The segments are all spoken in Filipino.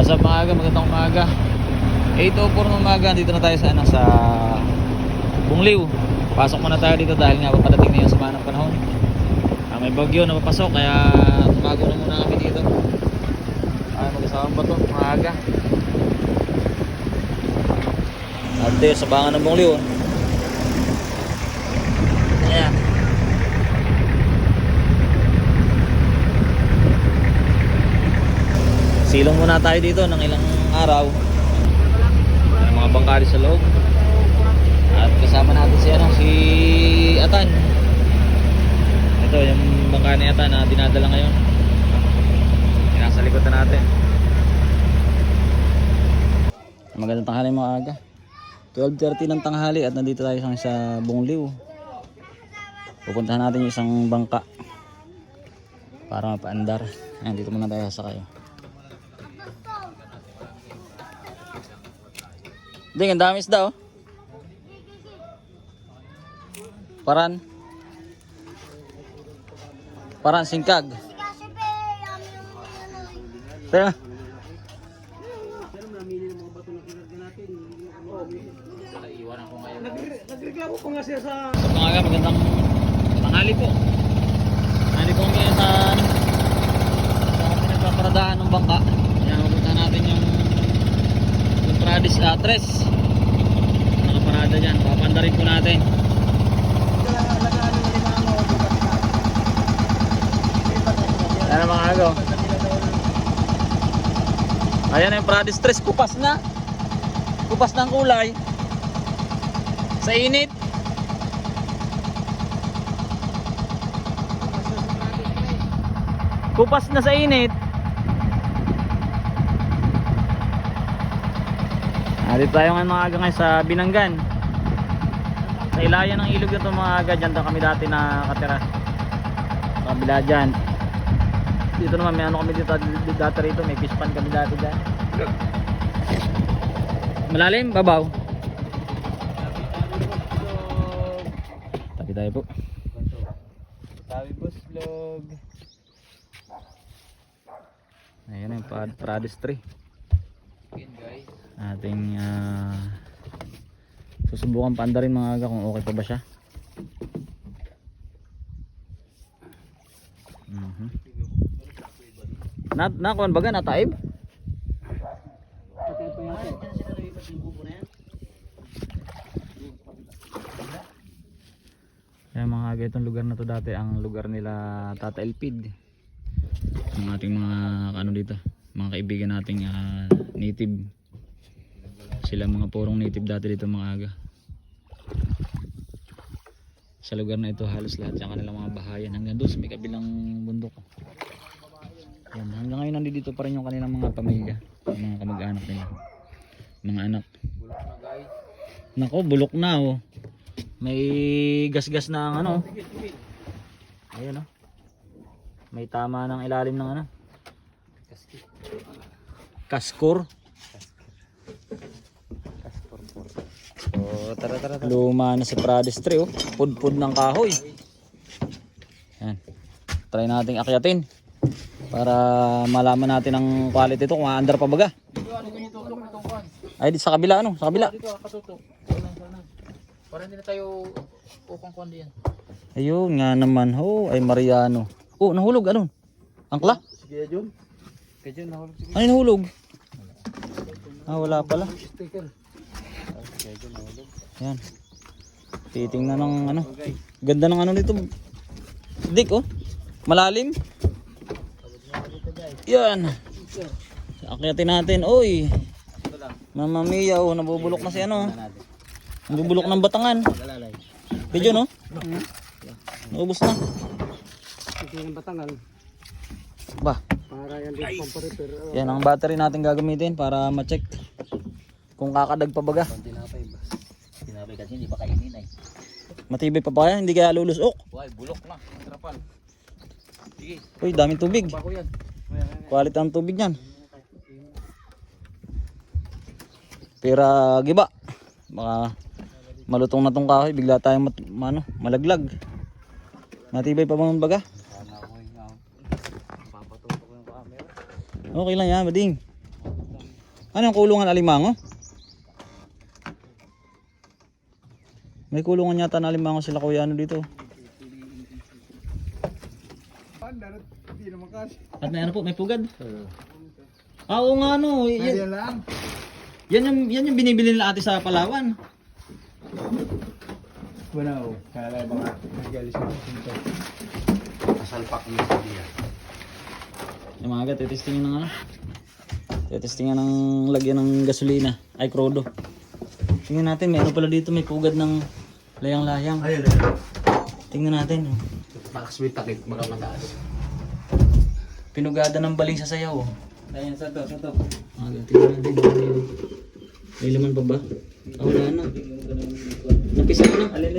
Sa maaga, magandang umaga. 8:04 ng umaga, dito na tayo sa sa Bungliw. Pasok muna tayo dito dahil nga papadating na yung sama ng panahon. May bagyo na papasok kaya tumago na muna kami dito. Ay, mag-asawang bato, maaga. At dito sa bangan ng Bungliw. Ayan. Silong muna tayo dito ng ilang araw. May mga bangkari sa loob. At kasama natin si Atan. Ito yung bangka ni Atan na dinadala ngayon. Nasa likod na natin. Magandang tanghali mga aga. 12:30 ng tanghali at nandito tayo sa Bungliw. Pupuntahan natin yung isang bangka para mapaandar. Ayan, dito muna tayo sa kayo. Ding, ang dami isda oh. Paran singkag. Tara. Nagreklamo ko nga siya sa Mga magandang tanghali po. Tanghali po ngayon sa pinagpaparadahan ng bangka. Kaya mapuntahan natin yung Pradis Tres. Nakaparada dyan. Papandarin po natin. Ayan mga agaw. Ayan yung Pradis Tres. Kupas na. Kupas na ang kulay. Sa init. Kupas na sa init. Dito tayo ngayon mga aga ngayon sa Binanggan. Sa ilayan ng ilog ito mga aga. Diyan daw kami dati nakatira. Sa kabila dyan. Dito naman may ano kami dito dati rito. May fish pan kami dati dyan. Malalim? Babaw? Tabi tayo po. Tabi Buslog. Ayan yung Pradis Tree. Ating susubukan paandarin mga aga kung okay pa ba siya. Nakuan baga nataib? Kaya mga aga itong lugar na to dati ang lugar nila Tata Elpid. Ang ating mga ano dito, mga kaibigan nating native. Sila mga purong native dati dito mga aga. Sa lugar na ito halos lahat yung kanilang mga bahayan hanggang doon sa may kabilang bundok. Yan, hanggang ngayon nandito pa rin yung kanilang mga pamilya, mga kamag-anak nila, mga anak. Nako, bulok na oh. May gas-gas na ang ano. Ayun oh. May tama ng ilalim ng ano. Kaskor. Oh, tara. Luma na si Pradis Tree oh. Pudpud ng kahoy. Yan. Try nating akyatin para malaman natin ang quality ito kung aandar pa baga. Ay dito sa kabila ano, sa kabila. dito katutok. Para hindi na tayo upang kuan diyan. Ayun nga naman ho, ay Mariano. Oh, nahulog ano? Angkla? Sige John. Kaya John nahulog sige. Ano nahulog? Wala pala. Sticker. Yan. Titingnan ng ano. Ganda ng ano nito. Dik oh. Malalim. Yan. Akyatin natin. Oy. Mamma mia oh, nabubulok na si ano. Nabubulok ng batangan. Medyo no? Naubos na. Sige ng batangan. Ba. Para yan din pampa-repair. Yan ang battery natin gagamitin para ma-check kung kakadag pa baga. Tinapay kasi hindi pa kainin ay. Matibay pa ba yan? Hindi kaya lulusok. Why, bulok na. Trapal. Sige. Uy, daming tubig. Bako yan. Quality ang tubig niyan. Pera giba. Baka malutong na tong kahoy, bigla tayong malaglag. Matibay pa bang baga? Sana ako yung papatutok ko yung camera. Okay lang yan, bading. Ano yung kulungan alimango? May kulungan yata na alimango sila kuya ano dito. At may ano po, may pugad. Oo nga ano, yan yung binibili nila ate sa Palawan. Wala o. Kaya mga nag-alis na dito. Kasalpak mo sa diya. Yung mga agad, titestingin ng ano? Titestingin ng lagyan ng gasolina. Ay, krodo. Tingnan natin, may ano pala dito, may pugad ng layang-layang. Ayun. Tingnan natin. Oh. Malakas may takip, mga mataas. Pinugada ng baling sa sayaw. Oh. Ayan, sa to. Tingnan natin. May laman pa ba? Oh, wala na. Napisa na. Alin.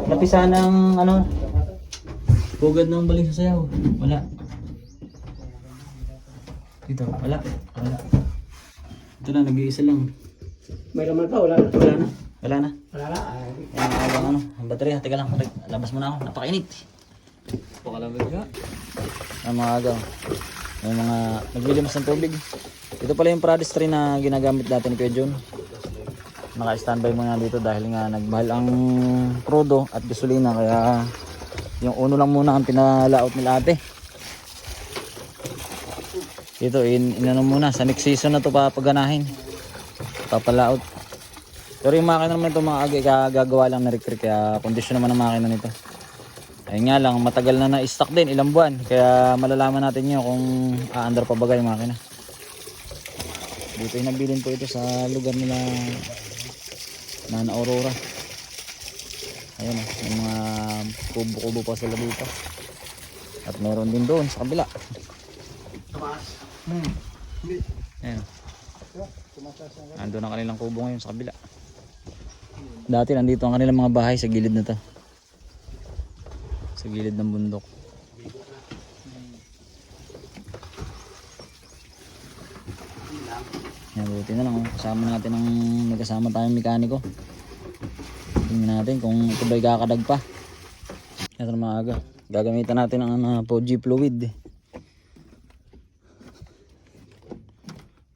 Napisa ng ano? Pugad ng baling sa sayaw. Wala. Dito, wala. Ito na, nag-iisa lang. May laman pa, wala na. Wala na. Wala na. Ang ang baterya. Teka lang, labas mo na ako. Napakainit. Pakalamig ka. Ang mga agaw. May mga naglilimas ng tubig. Ito pala yung Pradis 3 na ginagamit natin ni Kuya John. Naka-standby muna dito dahil nga nagmahal ang crudo at gasolina. Kaya yung uno lang muna ang pinalaot nila ate. Ito, inano muna. Sa next season na ito papaganahin. Papalaot. Pero yung makina naman ito mga agi, gagawa lang na recreate. Kaya kondisyon naman ang makina nito. Ayun nga lang, matagal na na-stock din, ilang buwan. Kaya malalaman natin nyo kung aandar pa bagay yung makina. Dito yung nabilin po ito sa lugar nila na Aurora. Ayun o, may mga kubo-kubo pa sila dito. At meron din doon sa kabila. Ayun. Nandun ang kanilang kubo ngayon sa kabila. Dati nandito ang kanilang mga bahay sa gilid na to. Sa gilid ng bundok. Yan, buti na lang. Oh. Kasama natin ang nagkasama tayong mekaniko. Tingnan natin kung ito ba'y kakadag pa. Ito na mga aga. Gagamitan natin ang Poji fluid.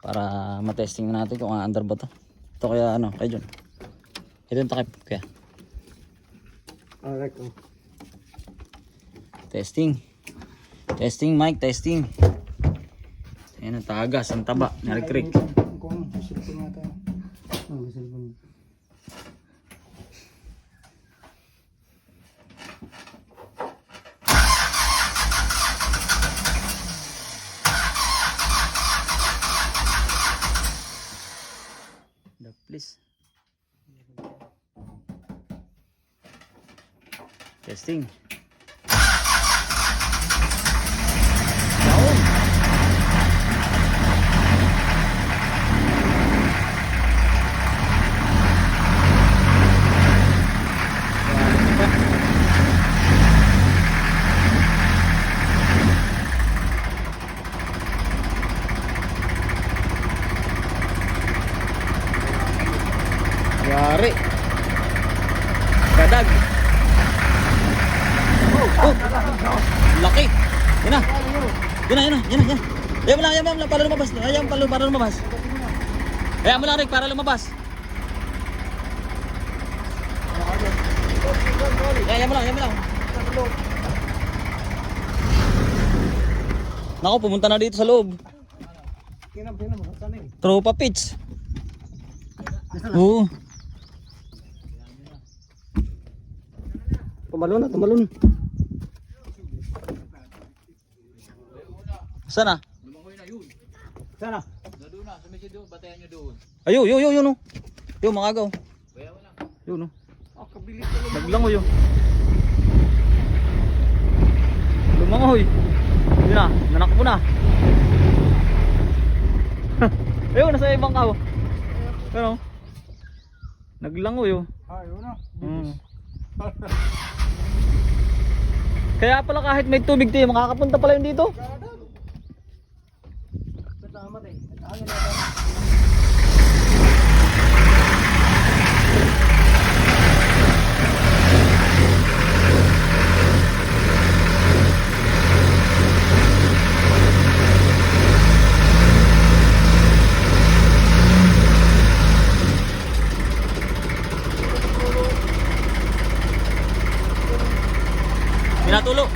Para matesting natin kung aandar ba to. Ito kaya ano, kay John. Ito yung takip kaya. Alright. Testing. Testing mic, testing. Ayan ang tagas, ang taba, narik-rik. Kung silpon nga tayo. Silpon. Please. Testing. Yari. Kadag. Oh. Laki. Yan na. Yan na. Ayaw mo lang para lumabas. Ayaw mo lang Rick para lumabas. Ayaw mo lang. Nako, pumunta na dito sa loob. Tropa pitch. Oo. Tumalon. Sana? Lumangoy na yun. Sana. Doon na, sumisid doon, batayan nyo doon. Ayun, yun. Yung mga agaw. Kaya wala. Yun, no. Kabilis ka. Naglangoy, yun. Lumangoy. Yun na, nanakbo na. Ayun, nasa ibang kao. Ano? Naglangoy, yun. Ayun na. Kaya pala kahit may tubig tayo, makakapunta pala yun dito. Tama tayo. Pinatulo.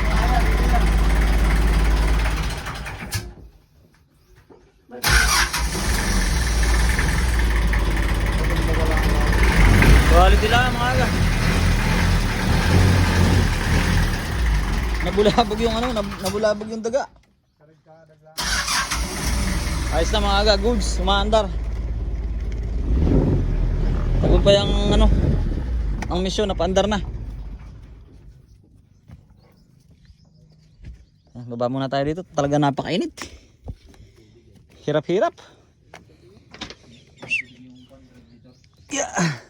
Quality lang mga aga. Nabulabog yung ano, nabulabog yung daga. Ayos na mga aga, goods, umaandar. Tagal pa yung ano, ang misyon, napaandar na. Baba muna tayo dito, talaga napakainit. Hirap-hirap. Yeah.